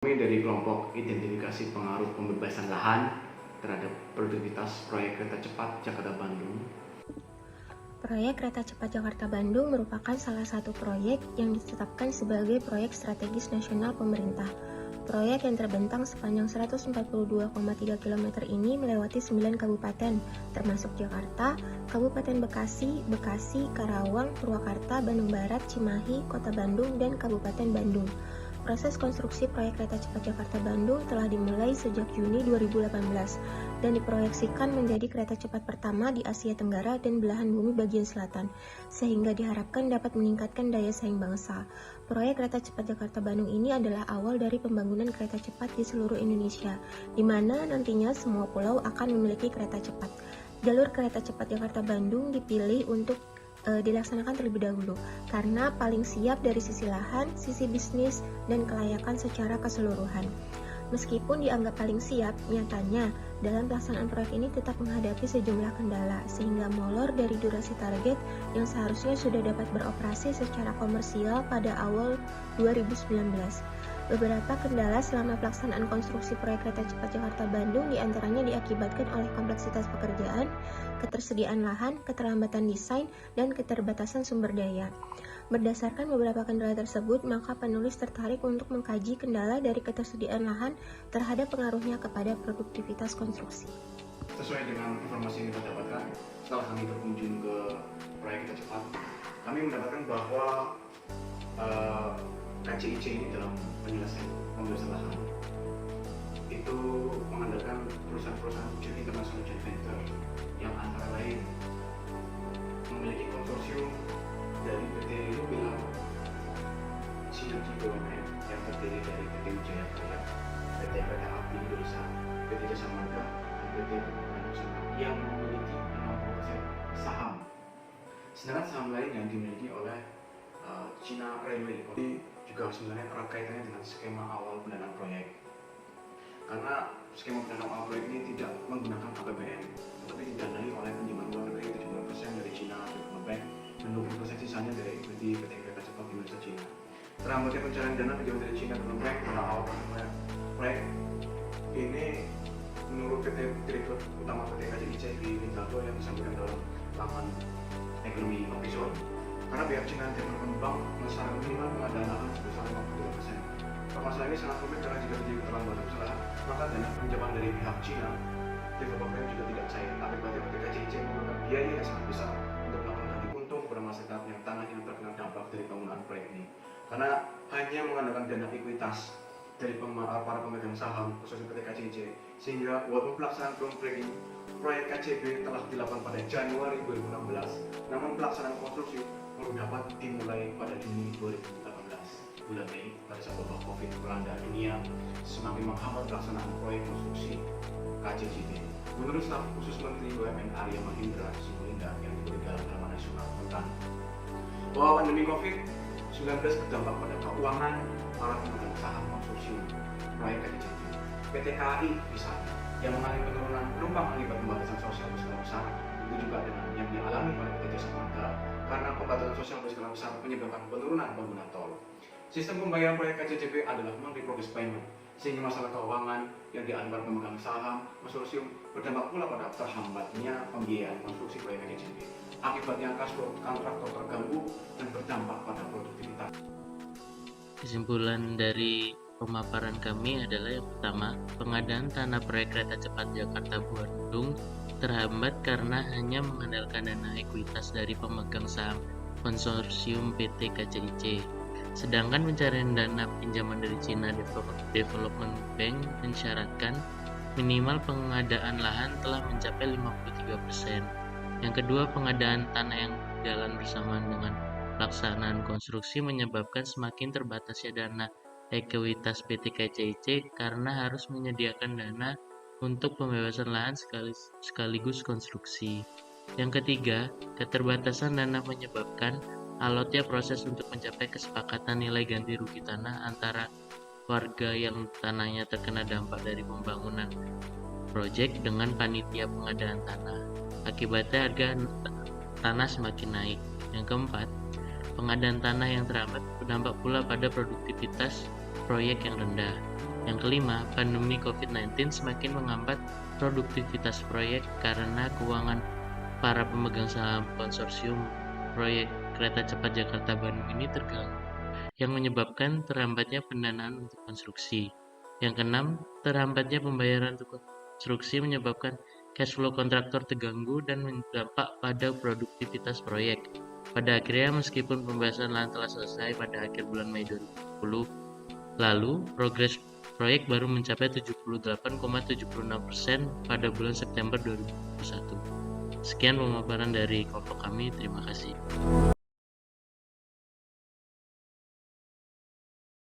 Kami dari kelompok identifikasi pengaruh pembebasan lahan terhadap produktivitas proyek kereta cepat Jakarta-Bandung. Proyek Kereta Cepat Jakarta-Bandung merupakan salah satu proyek yang ditetapkan sebagai proyek strategis nasional pemerintah. Proyek yang terbentang sepanjang 142,3 km ini melewati 9 kabupaten, termasuk Jakarta, Kabupaten Bekasi, Karawang, Purwakarta, Bandung Barat, Cimahi, Kota Bandung, dan Kabupaten Bandung. Proses konstruksi proyek Kereta Cepat Jakarta-Bandung telah dimulai sejak Juni 2018 dan diproyeksikan menjadi kereta cepat pertama di Asia Tenggara dan belahan bumi bagian selatan, sehingga diharapkan dapat meningkatkan daya saing bangsa. Proyek Kereta Cepat Jakarta-Bandung ini adalah awal dari pembangunan kereta cepat di seluruh Indonesia, di mana nantinya semua pulau akan memiliki kereta cepat. Jalur kereta cepat Jakarta-Bandung dipilih untuk dilaksanakan terlebih dahulu karena paling siap dari sisi lahan, sisi bisnis, dan kelayakan secara keseluruhan. Meskipun dianggap paling siap, nyatanya dalam pelaksanaan proyek ini tetap menghadapi sejumlah kendala sehingga molor dari durasi target yang seharusnya sudah dapat beroperasi secara komersial pada awal 2019. Beberapa kendala selama pelaksanaan konstruksi proyek kereta cepat Jakarta-Bandung diantaranya diakibatkan oleh kompleksitas pekerjaan, ketersediaan lahan, keterlambatan desain, dan keterbatasan sumber daya. Berdasarkan beberapa kendala tersebut, maka penulis tertarik untuk mengkaji kendala dari ketersediaan lahan terhadap pengaruhnya kepada produktivitas konstruksi. Sesuai dengan informasi yang kita dapatkan setelah kami berkunjung ke proyek kereta cepat, kami mendapatkan bahwa KCIC ini dalam penyelesaian pembebasan lahan itu mengandalkan perusahaan-perusahaan internasional joint venture yang antara lain memiliki konsorsium dari PT Luminar, Sinergi BUMN yang terdiri dari PT Wijaya Karya, PT Kereta Api Indonesia, PT Jasa Marga, dan PT Bandung Senat yang memiliki 60% saham. Sedangkan saham lain yang dimiliki oleh China Railway juga sebenarnya erat kaitannya dengan skema awal pendanaan proyek. Karena skema pendanaan awal proyek ini tidak menggunakan APBN, tetapi didanai oleh pinjaman luar negeri 70% dari China Development Bank dan 20% sisanya dari equity PT Kereta Cepat Indonesia China. Terhambatnya pencarian dana pinjaman dari China Development Bank pada awal proyek ini menurut PT Direktur Utama PT KCIC di Lintago yang disampaikan dalam laman ekonomi Oxford, karena pihak China Development Bank mensyaratkan minimal pengadaan lahan sebesar 53%. Permasalahan ini sangat rumit karena jika terjadi keterlambatan usaha, maka dana pinjaman dari pihak China Development Bank juga tidak cair. Akibatnya PT KCIC memerlukan biaya yang sangat besar untuk melakukan ganti untung kepada masyarakat yang tanahnya terkena dampak dari penggunaan proyek ini. Karena hanya mengandalkan dana ekuitas dari para pemegang saham khususnya PT KCIC, sehingga walaupun pelaksanaan proyek KCB telah dilakukan pada Januari 2016, namun pelaksanaan konstruksi baru dapat dimulai pada Juni 2018. Bulan Mei, pada saat wabah COVID melanda dunia, semakin menghambat pelaksanaan proyek konstruksi KCJB. Menurut staf khusus Menteri BUMN Arya Mahindra Sinulinga yang diberi dalam Taman Nasional tentang bahwa pandemi COVID-19 berdampak pada keuangan para pemegang saham konstruksi proyek KCJB. PT KAI misalnya, yang mengalami penurunan penumpang akibat pembatasan sosial berskala besar, itu juga dengan yang dialami oleh PT Jasa Marga karena pembatasan sosial berskala besar menyebabkan penurunan pengguna tol. Sistem pembayaran proyek KCJB adalah monthly progress payment, sehingga masalah keuangan yang dialami para pemegang saham konsorsium berdampak pula pada terhambatnya pembiayaan konstruksi proyek KCJB. Akibatnya kas kontraktor terganggu dan berdampak pada produktivitas. Kesimpulan dari pemaparan kami adalah yang pertama, pengadaan tanah proyek kereta cepat Jakarta-Bandung terhambat karena hanya mengandalkan dana ekuitas dari pemegang saham konsorsium PT KCIC. Sedangkan pencarian dana pinjaman dari China Development Bank mensyaratkan minimal pengadaan lahan telah mencapai 53%. Yang kedua, pengadaan tanah yang jalan bersamaan dengan pelaksanaan konstruksi menyebabkan semakin terbatasnya dana ekuitas PT KCIC karena harus menyediakan dana untuk pembebasan lahan sekaligus konstruksi. Yang ketiga, keterbatasan dana menyebabkan alotnya proses untuk mencapai kesepakatan nilai ganti rugi tanah antara warga yang tanahnya terkena dampak dari pembangunan proyek dengan panitia pengadaan tanah. Akibatnya harga tanah semakin naik. Yang keempat, pengadaan tanah yang terhambat berdampak pula pada produktivitas proyek yang rendah. kelima, pandemi COVID-19 semakin menghambat produktivitas proyek karena keuangan para pemegang saham konsorsium proyek kereta cepat Jakarta-Bandung ini terganggu, yang menyebabkan terhambatnya pendanaan untuk konstruksi. Yang keenam, terhambatnya pembayaran untuk konstruksi menyebabkan cash flow kontraktor terganggu dan berdampak pada produktivitas proyek. Pada akhirnya, meskipun pembahasan lahan telah selesai pada akhir bulan Mei 2020 lalu, progres proyek baru mencapai 78,76% pada bulan September 2021. Sekian pemaparan dari kelompok kami, terima kasih.